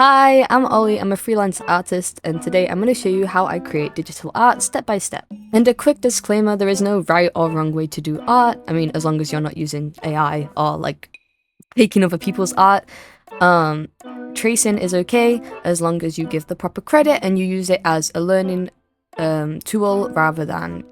Hi, I'm Ollie, I'm a freelance artist, and today I'm going to show you how I create digital art step by step. And a quick disclaimer, there is no right or wrong way to do art. I mean, as long as you're not using AI or like taking other people's art. Tracing is okay as long as you give the proper credit and you use it as a learning tool rather than,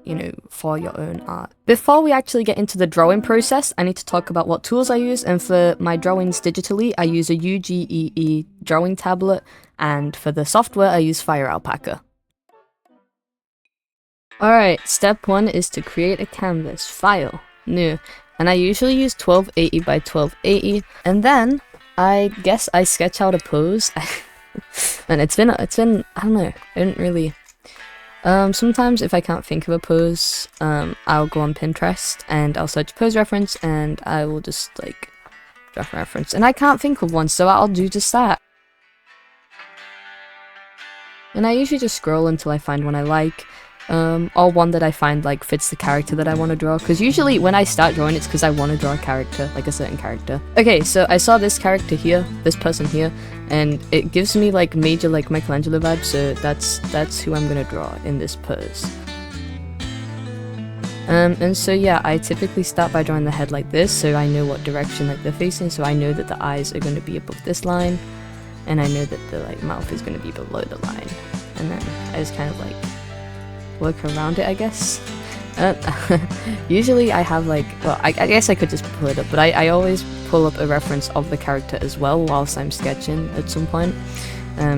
for your own art. Before we actually get into the drawing process, I need to talk about what tools I use, and for my drawings digitally, I use a UGEE drawing tablet, and for the software, I use Firealpaca. Alright, step 1 is to create a canvas, file, new, and I usually use 1280 by 1280, and then I guess I sketch out a pose, and it's been, I don't know, I didn't really. Sometimes if I can't think of a pose, I'll go on Pinterest and I'll search pose reference and I will just like draft reference, and I can't think of one, so I'll do just that. And I usually just scroll until I find one I like, or one that I find like fits the character that I want to draw, because usually when I start drawing it's because I want to draw a character, like a certain character. Okay, so I saw this character here, this person here, and it gives me like major like Michelangelo vibes, so that's who I'm gonna draw in this pose. And so yeah, I typically start by drawing the head like this, so I know what direction like they're facing, so I know that the eyes are going to be above this line, and I know that the like mouth is going to be below the line, and then I just kind of like work around it, I guess. Usually I have like, well, I guess I could just pull it up, but I always pull up a reference of the character as well whilst I'm sketching at some point.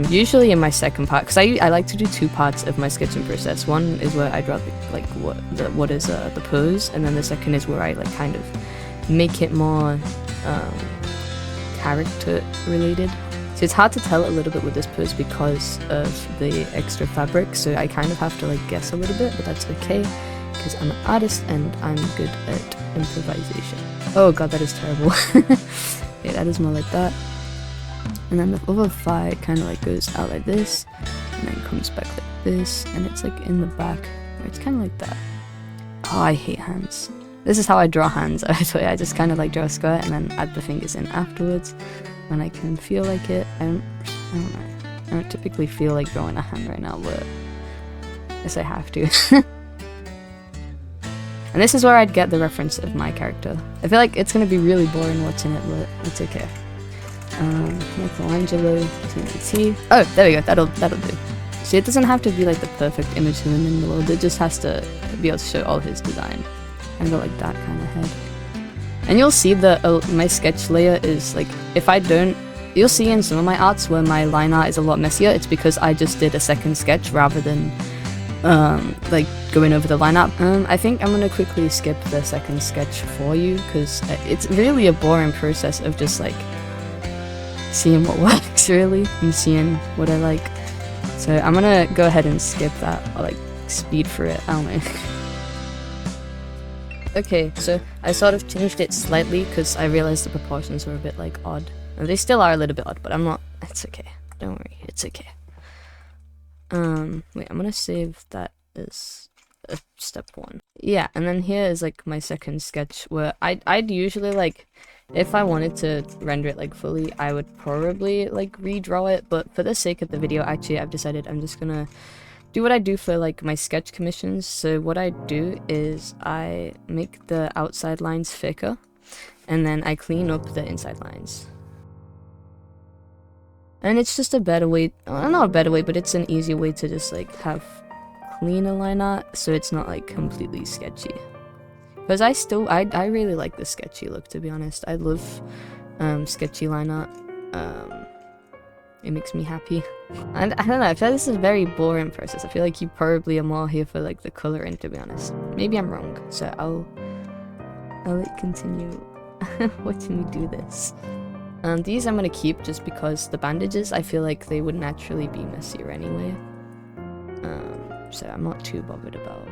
Usually in my second part, because I like to do two parts of my sketching process. One is where I draw what is the pose, and then the second is where I like kind of make it more character related. So it's hard to tell a little bit with this pose because of the extra fabric, so I kind of have to like guess a little bit, but that's okay because I'm an artist and I'm good at improvisation. Oh god, that is terrible. Okay, that is more like that. And then the other thigh kind of like goes out like this, and then comes back like this, and it's like in the back, where it's kind of like that. Oh, I hate hands. This is how I draw hands. I just kind of like draw a square and then add the fingers in afterwards when I can feel like it. I don't know. I don't typically feel like drawing a hand right now, but I guess I have to. And this is where I'd get the reference of my character. I feel like it's gonna be really boring watching it, but it's okay. Michelangelo, TNT. Oh, there we go. That'll do. See, it doesn't have to be like the perfect image of him in the world. It just has to be able to show all his design. And go like that kind of head. And you'll see that my sketch layer is like, if I don't, you'll see in some of my arts where my line art is a lot messier. It's because I just did a second sketch rather than like going over the line art. I think I'm gonna quickly skip the second sketch for you because it's really a boring process of just like seeing what works really and seeing what I like. So I'm gonna go ahead and skip that, or like speed through it, I don't know. Okay, so I sort of changed it slightly because I realized the proportions were a bit like odd. And they still are a little bit odd, but I'm not, it's okay. Don't worry, it's okay. Wait, I'm gonna save that as step 1. Yeah, and then here is like my second sketch where I'd usually like, if I wanted to render it like fully, I would probably like redraw it, but for the sake of the video, actually I've decided I'm just gonna do what I do for like my sketch commissions. So what I do is I make the outside lines thicker, and then I clean up the inside lines. And it's just a better way, well, not a better way, but it's an easier way to just like have cleaner line art, so it's not like completely sketchy. Because I really like the sketchy look, to be honest. I love sketchy line art. It makes me happy. And I don't know, I feel like this is a very boring process. I feel like you probably are more here for like the coloring, to be honest. Maybe I'm wrong, so I'll like continue watching me do this. These I'm gonna keep just because the bandages, I feel like they would naturally be messier anyway. So I'm not too bothered about.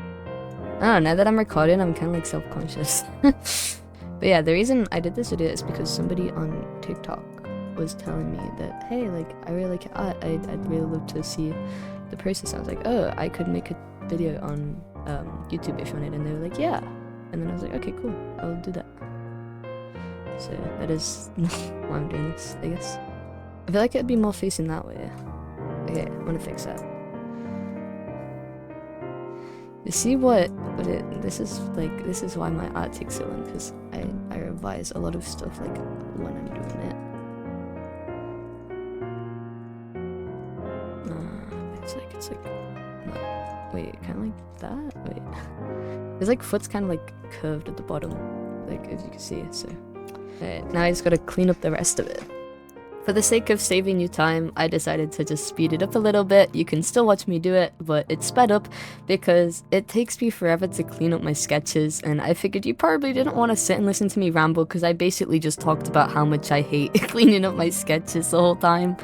I don't know, now that I'm recording, I'm kind of like self-conscious. But yeah, the reason I did this video is because somebody on TikTok was telling me that, hey, like, I really like your art, I'd really love to see the process. I was like, oh, I could make a video on YouTube if you wanted, and they were like, yeah. And then I was like, okay, cool, I'll do that. So that is why I'm doing this, I guess. I feel like it'd be more facing that way. Okay, I'm gonna fix that. You see this is why my art takes so long, because I revise a lot of stuff like when I'm doing it. It's like no, wait, kinda like that? Wait. His like foot's kinda like curved at the bottom, like as you can see, so. Alright, now I just gotta clean up the rest of it. For the sake of saving you time, I decided to just speed it up a little bit. You can still watch me do it, but it's sped up because it takes me forever to clean up my sketches, and I figured you probably didn't want to sit and listen to me ramble because I basically just talked about how much I hate cleaning up my sketches the whole time.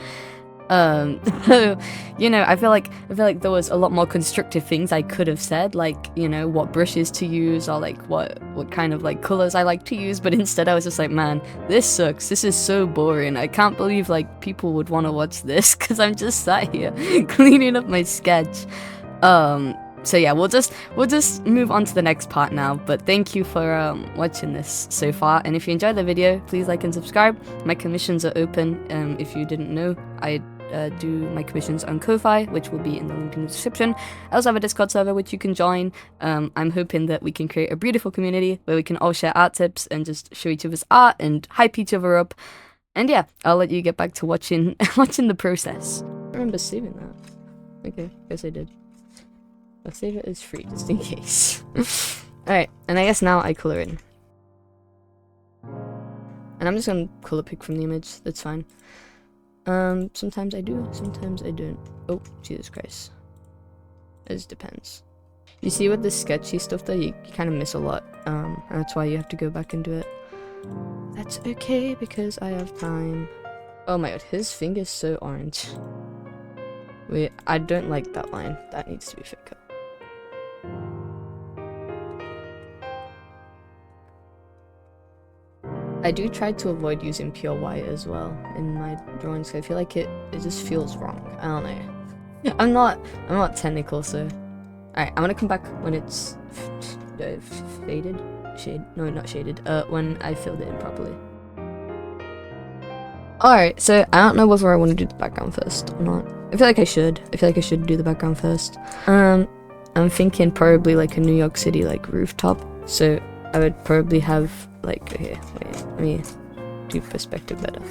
So, you know, I feel like there was a lot more constructive things I could have said, like, you know, what brushes to use, or like what kind of like colors I like to use, but instead I was just like, man, this sucks, this is so boring, I can't believe like people would want to watch this because I'm just sat here cleaning up my sketch. So yeah, we'll just move on to the next part now, but thank you for watching this so far, and if you enjoyed the video, please like and subscribe. My commissions are open. If you didn't know, I do my commissions on Ko-Fi, which will be in the link in the description. I also have a Discord server which you can join. I'm hoping that we can create a beautiful community where we can all share art tips and just show each other's art and hype each other up. And yeah, I'll let you get back to watching the process. I remember saving that. Okay, guess I did. I'll save it as free just in case. Alright, and I guess now I color in. And I'm just gonna color pick from the image, that's fine. Sometimes I do, sometimes I don't. Oh, Jesus Christ. It just depends. You see with the sketchy stuff though, you kind of miss a lot. And that's why you have to go back and do it. That's okay, because I have time. Oh my god, his finger's so orange. Wait, I don't like that line. That needs to be fixed up. I do try to avoid using pure white as well in my drawings. I feel like it just feels wrong. I don't know. I'm not technical, so. Alright, I'm gonna come back when it's faded. No, not shaded. When I filled it in properly. Alright, so I don't know whether I want to do the background first or not. I feel like I should. I feel like I should do the background first. I'm thinking probably like a New York City like rooftop. So I would probably have like, okay, wait, let me do perspective better.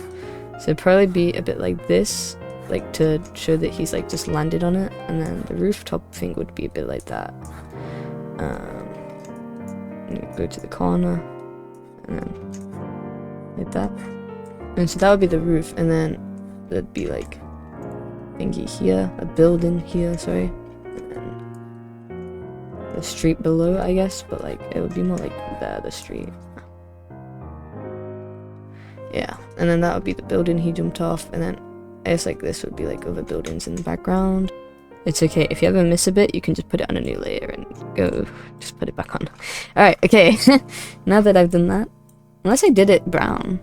So it'd probably be a bit like this, like to show that he's like just landed on it, and then the rooftop thing would be a bit like that. Go to the corner, and then like that. And so that would be the roof, and then there'd be like thingy here, a building here, sorry, and then the street below, I guess, but like it would be more like there, the street. Yeah, and then that would be the building he jumped off, and then I guess like this would be like other buildings in the background. It's okay, if you ever miss a bit, you can just put it on a new layer and go, just put it back on. Alright, okay, now that I've done that, unless I did it brown.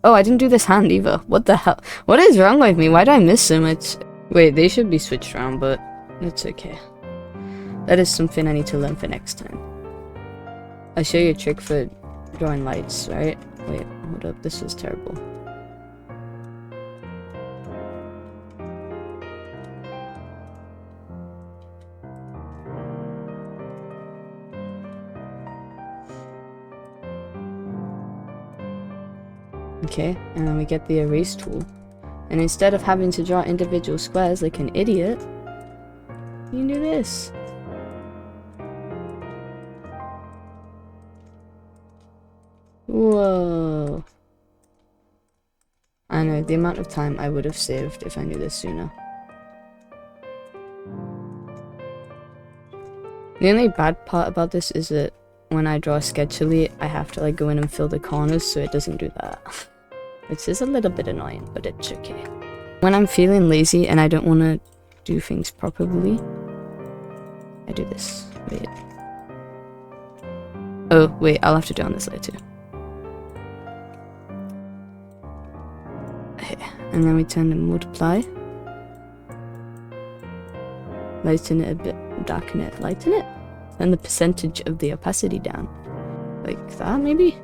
Oh, I didn't do this hand either. What the hell? What is wrong with me? Why do I miss so much? Wait, they should be switched around, but it's okay. That is something I need to learn for next time. I'll show you a trick for drawing lights, right? Wait, hold up, this is terrible. Okay, and then we get the erase tool. And instead of having to draw individual squares like an idiot, you can do this. Whoa. I know, the amount of time I would have saved if I knew this sooner. The only bad part about this is that when I draw sketchily, I have to like go in and fill the corners so it doesn't do that. Which is a little bit annoying, but it's okay. When I'm feeling lazy and I don't want to do things properly, I do this. Wait. Oh, wait, I'll have to do it on this later too. Okay, and then we turn and multiply. Lighten it a bit, darken it, lighten it. And the percentage of the opacity down. Like that, maybe?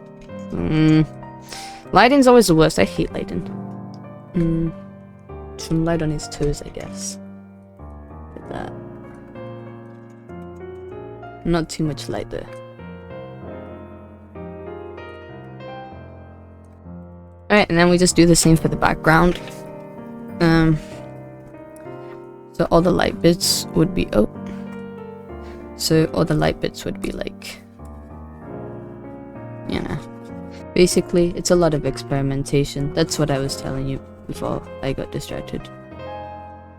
Lighting's always the worst. I hate lighting. some light on his toes, I guess. Like that. Not too much light though. Alright, and then we just do the same for the background. So all the light bits would be so all the light bits would be like, you know, basically it's a lot of experimentation. That's what I was telling you before I got distracted.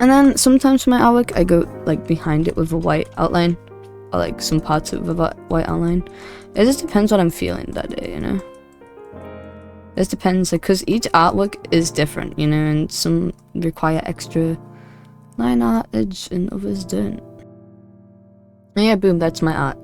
And then sometimes for my artwork I go like behind it with a white outline, or like some parts of a white outline. It just depends what I'm feeling that day, you know. This depends, like, because each artwork is different, you know, and some require extra line art edge and others don't. And yeah, boom, that's my art.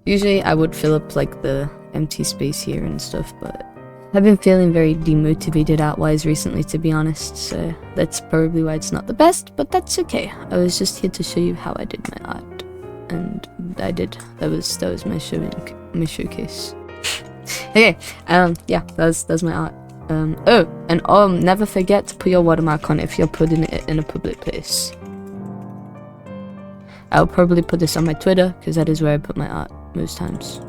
Usually I would fill up like the empty space here and stuff, but I've been feeling very demotivated art-wise recently, to be honest, so that's probably why it's not the best, but that's okay. I was just here to show you how I did my art, and I did. That was my showcase. Okay, yeah, that's my art. Oh, and never forget to put your watermark on if you're putting it in a public place. I'll probably put this on my Twitter, because that is where I put my art most times.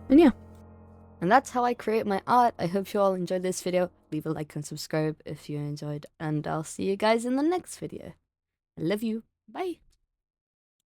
And yeah. And that's how I create my art. I hope you all enjoyed this video. Leave a like and subscribe if you enjoyed, and I'll see you guys in the next video. I love you. Bye.